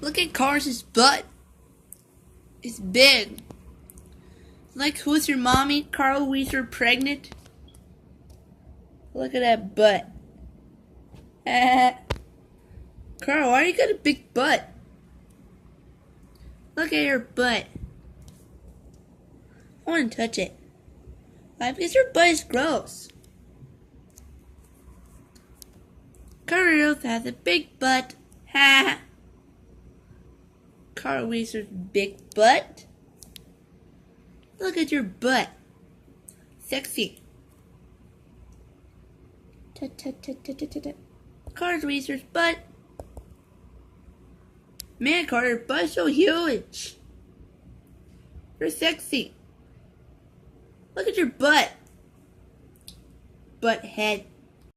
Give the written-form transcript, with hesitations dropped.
Look at Carl's butt. It's big. Like, who's your mommy? Carl Wheezer pregnant? Look at that butt. Carl, why you got a big butt? Look at your butt. I want to touch it. Why? Because your butt is gross. Carl has a big butt. Ha! Carl Weezer's big butt. Look at your butt. Sexy. Carl Weezer's butt. Man, Carter, your butt's so huge. You're sexy. Look at your butt. Butt head.